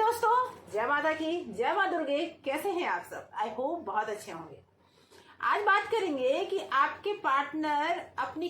दोस्तों, जय माता की, जय माँ दुर्गे। कैसे हैं आप सब? आई होप बहुत अच्छे होंगे। आज बात करेंगे कि आपके पार्टनर अपने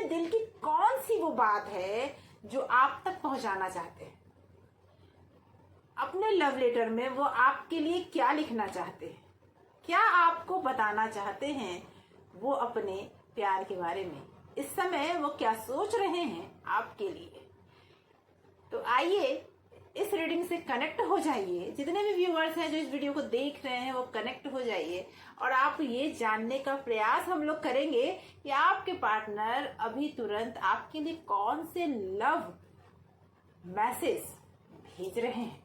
दिल की कौन सी वो बात है जो आप तक पहुंचाना चाहते हैं। अपने लव लेटर में वो आपके लिए क्या लिखना चाहते हैं, क्या आपको बताना चाहते हैं वो अपने प्यार के बारे में। इस समय वो क्या सोच रहे हैं आपके लिए। तो आइए इस रीडिंग से कनेक्ट हो जाइए। जितने भी व्यूअर्स हैं जो इस वीडियो को देख रहे हैं वो कनेक्ट हो जाइए और आप ये जानने का प्रयास हम लोग करेंगे कि आपके पार्टनर अभी तुरंत आपके लिए कौन से लव मैसेज भेज रहे हैं,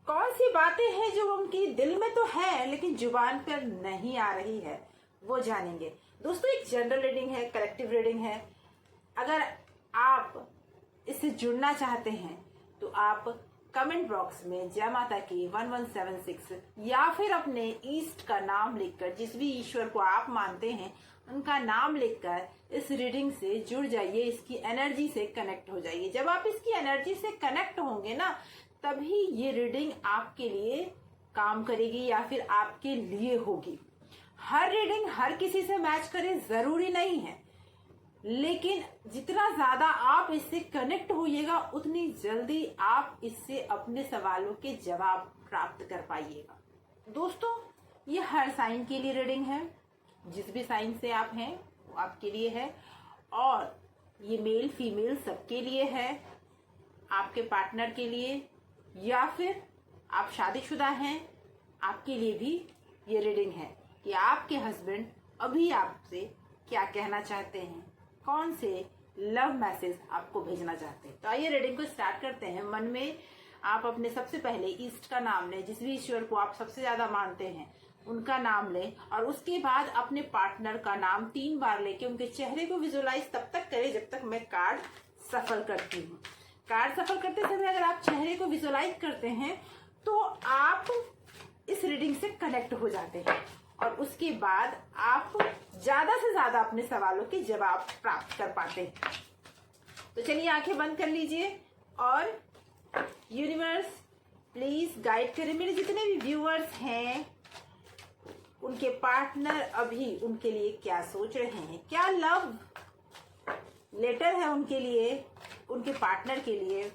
कौन सी बातें हैं जो उनकी दिल में तो है लेकिन जुबान पर नहीं आ रही है, वो जानेंगे। दोस्तों, एक जनरल रीडिंग है, कलेक्टिव रीडिंग है। अगर आप इससे जुड़ना चाहते हैं तो आप कमेंट बॉक्स में जय माता की 1176 या फिर अपने ईस्ट का नाम लिखकर, जिस भी ईश्वर को आप मानते हैं उनका नाम लिखकर इस रीडिंग से जुड़ जाइए, इसकी एनर्जी से कनेक्ट हो जाइए। जब आप इसकी एनर्जी से कनेक्ट होंगे ना, तभी ये रीडिंग आपके लिए काम करेगी या फिर आपके लिए होगी। हर रीडिंग हर किसी से मैच करे जरूरी नहीं है, लेकिन जितना ज्यादा आप इससे कनेक्ट होइएगा उतनी जल्दी आप इससे अपने सवालों के जवाब प्राप्त कर पाइएगा। दोस्तों, ये हर साइन के लिए रीडिंग है। जिस भी साइन से आप हैं वो आपके लिए है और ये मेल फीमेल सबके लिए है। आपके पार्टनर के लिए या फिर आप शादीशुदा हैं, आपके लिए भी ये रीडिंग है कि आपके हस्बैंड अभी आपसे क्या कहना चाहते हैं, कौन से लव मैसेज आपको भेजना चाहते हैं। तो आइए रीडिंग को स्टार्ट करते हैं। मन में आप अपने सबसे पहले ईस्ट का नाम लें, जिस भी ईश्वर को आप सबसे ज्यादा मानते हैं उनका नाम लें और उसके बाद अपने पार्टनर का नाम 3 बार लेके उनके चेहरे को विजुअलाइज तब तक करें जब तक मैं कार्ड सफल करती हूँ। कार्ड सफल करते समय अगर आप चेहरे को विजुअलाइज करते हैं तो आप इस रीडिंग से कनेक्ट हो जाते हैं और उसके बाद आप ज्यादा से ज्यादा अपने सवालों के जवाब प्राप्त कर पाते हैं। तो चलिए आंखें बंद कर लीजिए और यूनिवर्स प्लीज गाइड करें मेरे जितने भी व्यूअर्स हैं, उनके पार्टनर अभी उनके लिए क्या सोच रहे हैं, क्या लव लेटर है उनके लिए, उनके पार्टनर के लिए,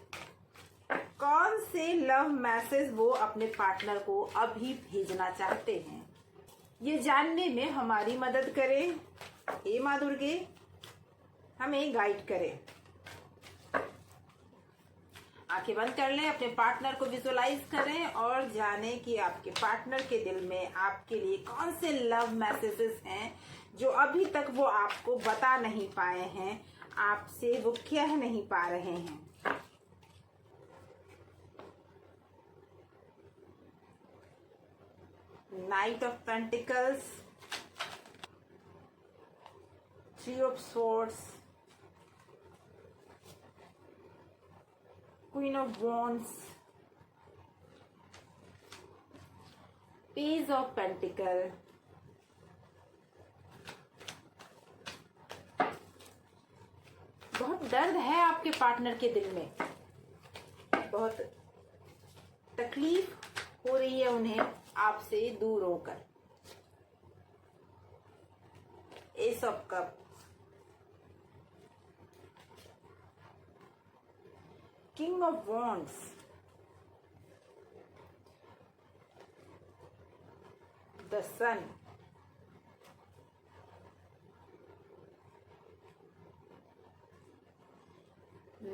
कौन से लव मैसेज वो अपने पार्टनर को अभी भेजना चाहते हैं। ये जानने में हमारी मदद करें हे माँ दुर्गे, हमें गाइड करें। आंखें बंद कर लें, अपने पार्टनर को विजुअलाइज करें और जानें कि आपके पार्टनर के दिल में आपके लिए कौन से लव मैसेजेस हैं जो अभी तक वो आपको बता नहीं पाए हैं, आपसे वो कह नहीं पा रहे हैं। Knight of Pentacles, 3 of Swords, Queen of Wands, Page of Pentacles, बहुत दर्द है आपके पार्टनर के दिल में, बहुत तकलीफ हो रही है उन्हें आपसे दूर होकर। Ace of cups, king of wands, the sun,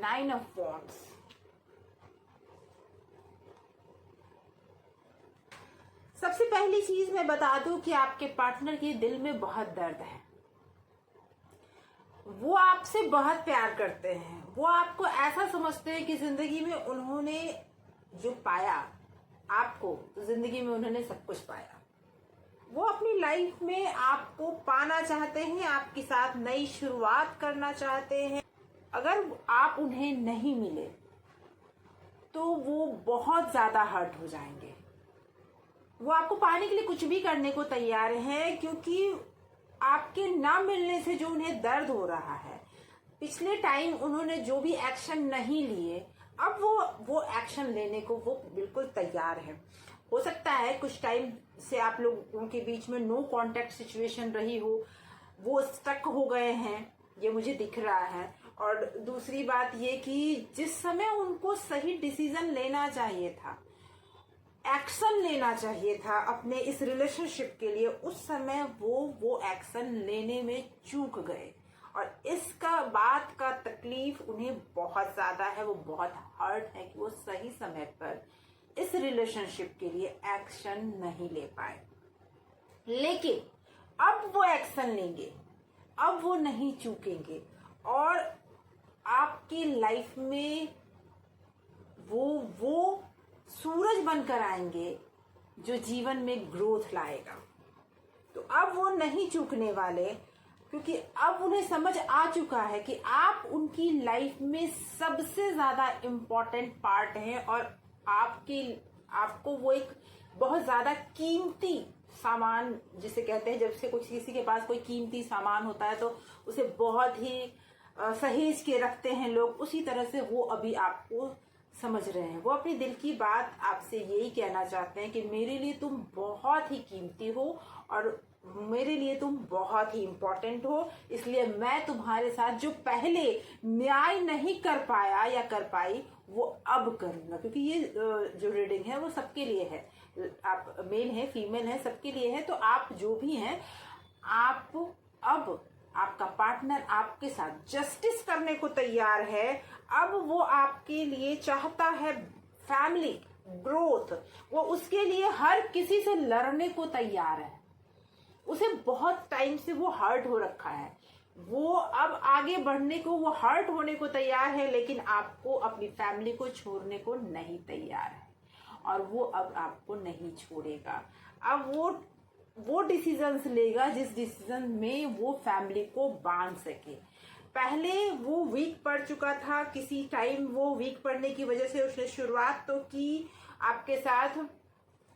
nine of wands. सबसे पहली चीज मैं बता दूं कि आपके पार्टनर के दिल में बहुत दर्द है। वो आपसे बहुत प्यार करते हैं, वो आपको ऐसा समझते हैं कि जिंदगी में उन्होंने जो पाया, आपको जिंदगी में उन्होंने सब कुछ पाया। वो अपनी लाइफ में आपको पाना चाहते हैं, आपके साथ नई शुरुआत करना चाहते हैं। अगर आप उन्हें नहीं मिले तो वो बहुत ज्यादा हर्ट हो जाएंगे। वो आपको पाने के लिए कुछ भी करने को तैयार हैं, क्योंकि आपके ना मिलने से जो उन्हें दर्द हो रहा है, पिछले टाइम उन्होंने जो भी एक्शन नहीं लिए, अब वो एक्शन लेने को वो बिल्कुल तैयार है। हो सकता है कुछ टाइम से आप लोगों के बीच में नो कांटेक्ट सिचुएशन रही हो, वो स्टक हो गए हैं, ये मुझे दिख रहा है। और दूसरी बात ये कि जिस समय उनको सही डिसीजन लेना चाहिए था, एक्शन लेना चाहिए था अपने इस रिलेशनशिप के लिए, उस समय वो एक्शन लेने में चूक गए। और इसका बात का तकलीफ उन्हें बहुत ज्यादा है, वो बहुत हर्ट है कि वो सही समय पर इस रिलेशनशिप के लिए एक्शन नहीं ले पाए। लेकिन अब वो एक्शन लेंगे, अब वो नहीं चूकेंगे और आपकी लाइफ में वो सूरज बनकर आएंगे जो जीवन में ग्रोथ लाएगा। तो अब वो नहीं चूकने वाले, क्योंकि अब उन्हें समझ आ चुका है कि आप उनकी लाइफ में सबसे ज्यादा इम्पोर्टेंट पार्ट हैं और आपको वो एक बहुत ज्यादा कीमती सामान, जिसे कहते हैं जब से कुछ किसी के पास कोई कीमती सामान होता है तो उसे बहुत ही सहेज के रखते हैं लोग, उसी तरह से वो अभी आपको समझ रहे हैं। वो अपनी दिल की बात आपसे यही कहना चाहते हैं कि मेरे लिए तुम बहुत ही कीमती हो और मेरे लिए तुम बहुत ही इम्पोर्टेंट हो, इसलिए मैं तुम्हारे साथ जो पहले न्याय नहीं कर पाया या कर पाई वो अब करूंगा। क्योंकि ये जो रीडिंग है वो सबके लिए है, आप मेल है फीमेल है सबके लिए है। तो आप जो भी हैं, आप अब आपका पार्टनर आपके साथ जस्टिस करने को तैयार है। अब वो आपके लिए चाहता है फैमिली ग्रोथ, वो उसके लिए हर किसी से लड़ने को तैयार है। उसे बहुत टाइम से वो हर्ट हो रखा है, वो अब आगे बढ़ने को, वो हर्ट होने को तैयार है, लेकिन आपको अपनी फैमिली को छोड़ने को नहीं तैयार है और वो अब आपको नहीं छोड़ेगा। अब वो डिसीजंस लेगा जिस डिसीजन में वो फैमिली को बांध सके। पहले वो वीक पड़ चुका था, किसी टाइम वो वीक पड़ने की वजह से उसने शुरुआत तो की आपके साथ,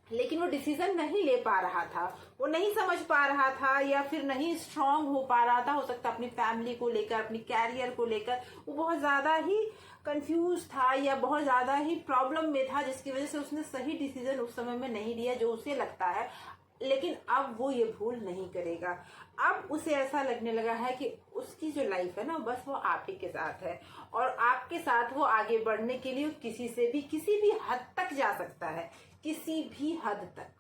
लेकिन वो डिसीजन नहीं ले पा रहा था, वो नहीं समझ पा रहा था या फिर नहीं स्ट्रांग हो पा रहा था। हो सकता है अपनी फैमिली को लेकर, अपनी कैरियर को लेकर वो बहुत ज्यादा ही कंफ्यूज था या बहुत ज्यादा ही प्रॉब्लम में था, जिसकी वजह से उसने सही डिसीजन उस समय में नहीं लिया जो उसे लगता है। लेकिन अब वो ये भूल नहीं करेगा। अब उसे ऐसा लगने लगा है कि उसकी जो लाइफ है ना, बस वो आप ही के साथ है और आपके साथ वो आगे बढ़ने के लिए किसी से भी किसी भी हद तक जा सकता है, किसी भी हद तक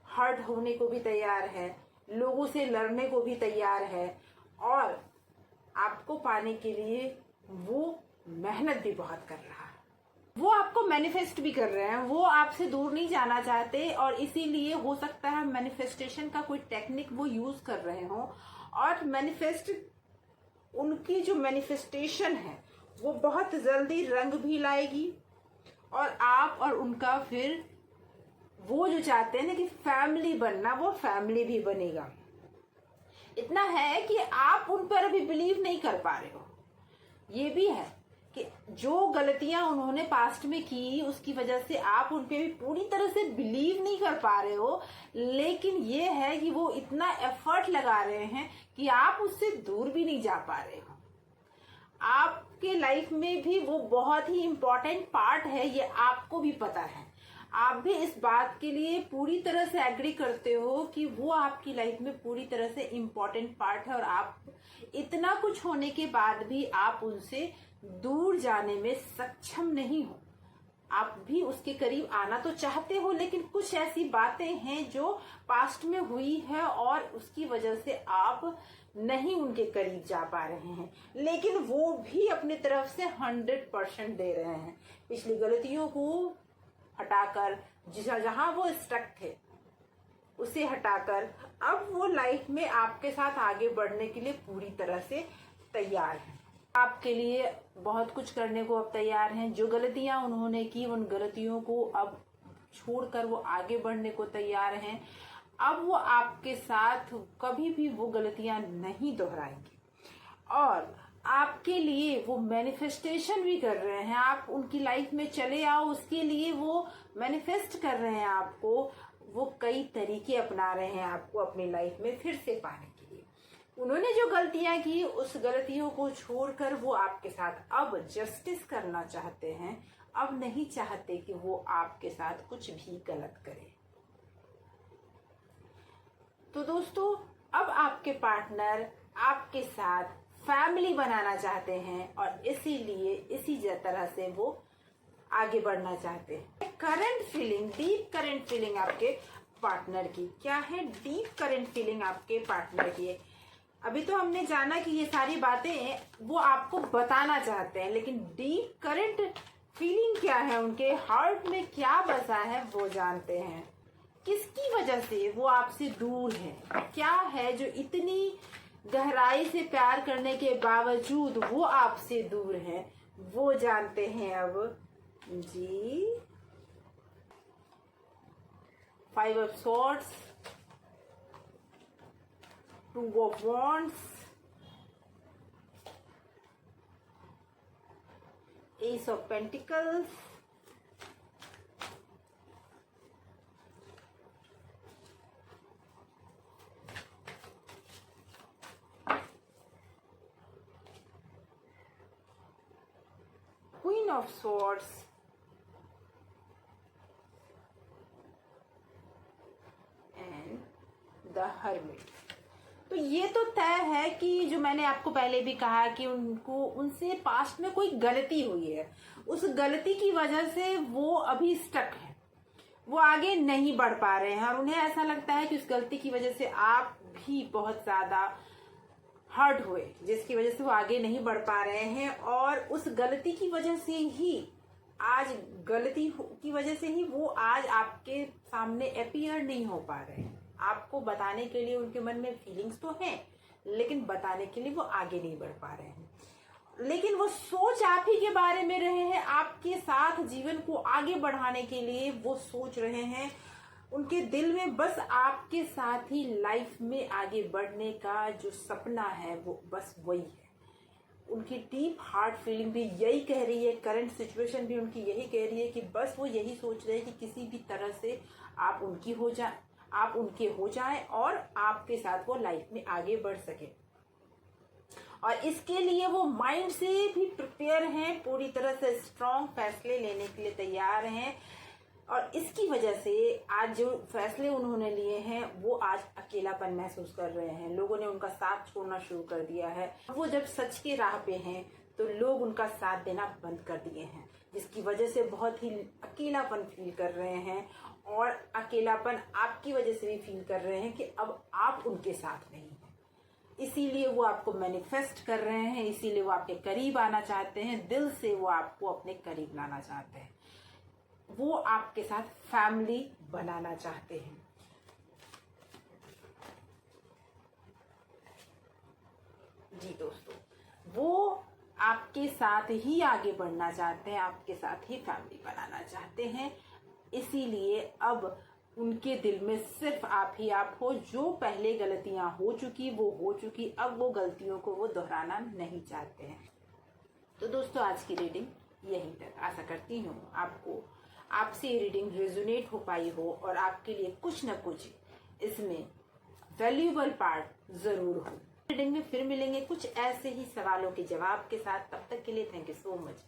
हर्ट होने को भी तैयार है, लोगों से लड़ने को भी तैयार है और आपको पाने के लिए वो मेहनत भी बहुत कर रहा है। वो आपको मैनिफेस्ट भी कर रहे हैं, वो आपसे दूर नहीं जाना चाहते और इसीलिए हो सकता है मैनिफेस्टेशन का कोई टेक्निक वो यूज कर रहे हो और उनकी जो मैनिफेस्टेशन है वो बहुत जल्दी रंग भी लाएगी और आप और उनका फिर वो जो चाहते हैं ना कि फैमिली बनना, वो फैमिली भी बनेगा। इतना है कि आप उन पर अभी बिलीव नहीं कर पा रहे हो। ये भी है कि जो गलतियां उन्होंने पास्ट में की उसकी वजह से आप उन पे भी पूरी तरह से बिलीव नहीं कर पा रहे हो, लेकिन ये है कि वो इतना एफर्ट लगा रहे हैं कि आप उससे दूर भी नहीं जा पा रहे हो। आपके लाइफ में भी वो बहुत ही इम्पोर्टेंट पार्ट है, ये आपको भी पता है। आप भी इस बात के लिए पूरी तरह से एग्री करते हो कि वो आपकी लाइफ में पूरी तरह से इम्पोर्टेंट पार्ट है और आप इतना कुछ होने के बाद भी आप उनसे दूर जाने में सक्षम नहीं हो। आप भी उसके करीब आना तो चाहते हो, लेकिन कुछ ऐसी बातें हैं जो पास्ट में हुई है और उसकी वजह से आप नहीं उनके करीब जा पा रहे हैं। लेकिन वो भी अपनी तरफ से 100% दे रहे हैं। पिछली गलतियों को हटाकर, जहां वो स्टक थे उसे हटाकर अब वो लाइफ में आपके साथ आगे बढ़ने के लिए पूरी तरह से तैयार है। आपके लिए बहुत कुछ करने को अब तैयार हैं। जो गलतियां उन्होंने की उन गलतियों को अब छोड़कर वो आगे बढ़ने को तैयार हैं। अब वो आपके साथ कभी भी वो गलतियां नहीं दोहराएंगे और आपके लिए वो मैनिफेस्टेशन भी कर रहे हैं। आप उनकी लाइफ में चले आओ, उसके लिए वो मैनिफेस्ट कर रहे हैं आपको। वो कई तरीके अपना रहे हैं आपको अपनी लाइफ में फिर से पाने के लिए। उन्होंने जो गलतियां की उस गलतियों को छोड़कर वो आपके साथ अब जस्टिस करना चाहते हैं, अब नहीं चाहते कि वो आपके साथ कुछ भी गलत करे। तो दोस्तों, अब आपके पार्टनर आपके साथ फैमिली बनाना चाहते हैं और इसीलिए इसी तरह से वो आगे बढ़ना चाहते हैं। Current feeling, deep current feeling आपके पार्टनर की क्या है? डीप करंट फीलिंग आपके पार्टनर की है। अभी तो हमने जाना कि ये सारी बातें वो आपको बताना चाहते हैं, लेकिन डीप करंट फीलिंग क्या है, उनके हार्ट में क्या बसा है वो जानते हैं। किसकी वजह से वो आपसे दूर है? क्या है जो इतनी गहराई से प्यार करने के बावजूद वो आपसे दूर है, वो जानते हैं अब जी। 5 of Swords, 2 of Wands, Ace of Pentacles, Queen of Swords, the hermit. तो ये तो तय है कि जो मैंने आपको पहले भी कहा कि उनसे पास्ट में कोई गलती हुई है, उस गलती की वजह से वो अभी स्टक है, वो आगे नहीं बढ़ पा रहे हैं और उन्हें ऐसा लगता है कि उस गलती की वजह से आप भी बहुत ज्यादा हर्ट हुए, जिसकी वजह से वो आगे नहीं बढ़ पा रहे हैं। और उस गलती की वजह से ही वो आज आपके सामने अपीयर नहीं हो पा रहे हैं। आपको बताने के लिए उनके मन में फीलिंग्स तो हैं, लेकिन बताने के लिए वो आगे नहीं बढ़ पा रहे हैं। लेकिन वो सोच आप ही के बारे में रहे हैं, आपके साथ जीवन को आगे बढ़ाने के लिए वो सोच रहे हैं। उनके दिल में बस आपके साथ ही लाइफ में आगे बढ़ने का जो सपना है वो बस वही है। उनकी डीप हार्ट फीलिंग भी यही कह रही है, करंट सिचुएशन भी उनकी यही कह रही है कि बस वो यही सोच रहे हैं कि किसी भी तरह से आप उनके हो जाएं और आपके साथ वो लाइफ में आगे बढ़ सके। और इसके लिए वो माइंड से भी प्रिपेयर हैं, पूरी तरह से स्ट्रांग फैसले लेने के लिए तैयार हैं। और इसकी वजह से आज जो फैसले उन्होंने लिए हैं वो आज अकेलापन महसूस कर रहे हैं। लोगों ने उनका साथ छोड़ना शुरू कर दिया है। वो जब सच के राह पे हैं तो लोग उनका साथ देना बंद कर दिए हैं, जिसकी वजह से बहुत ही अकेलापन फील कर रहे हैं। और अकेलापन आपकी वजह से भी फील कर रहे हैं कि अब आप उनके साथ नहीं हैं। इसीलिए वो आपको मैनिफेस्ट कर रहे हैं, इसीलिए वो आपके करीब आना चाहते हैं, दिल से वो आपको अपने करीब लाना चाहते हैं। वो आपके साथ फैमिली बनाना चाहते हैं। जी दोस्तों, वो आपके साथ ही आगे बढ़ना चाहते हैं, आपके साथ ही फैमिली बनाना चाहते हैं। इसीलिए अब उनके दिल में सिर्फ आप ही आप हो। जो पहले गलतियां हो चुकी वो हो चुकी, अब वो गलतियों को वो दोहराना नहीं चाहते हैं। तो दोस्तों, आज की रीडिंग यहीं तक। आशा करती हूँ आपसे ये रीडिंग रेजोनेट हो पाई हो और आपके लिए कुछ न कुछ इसमें वैल्यूएबल पार्ट जरूर हो। रीडिंग में फिर मिलेंगे कुछ ऐसे ही सवालों के जवाब के साथ। तब तक के लिए थैंक यू सो मच।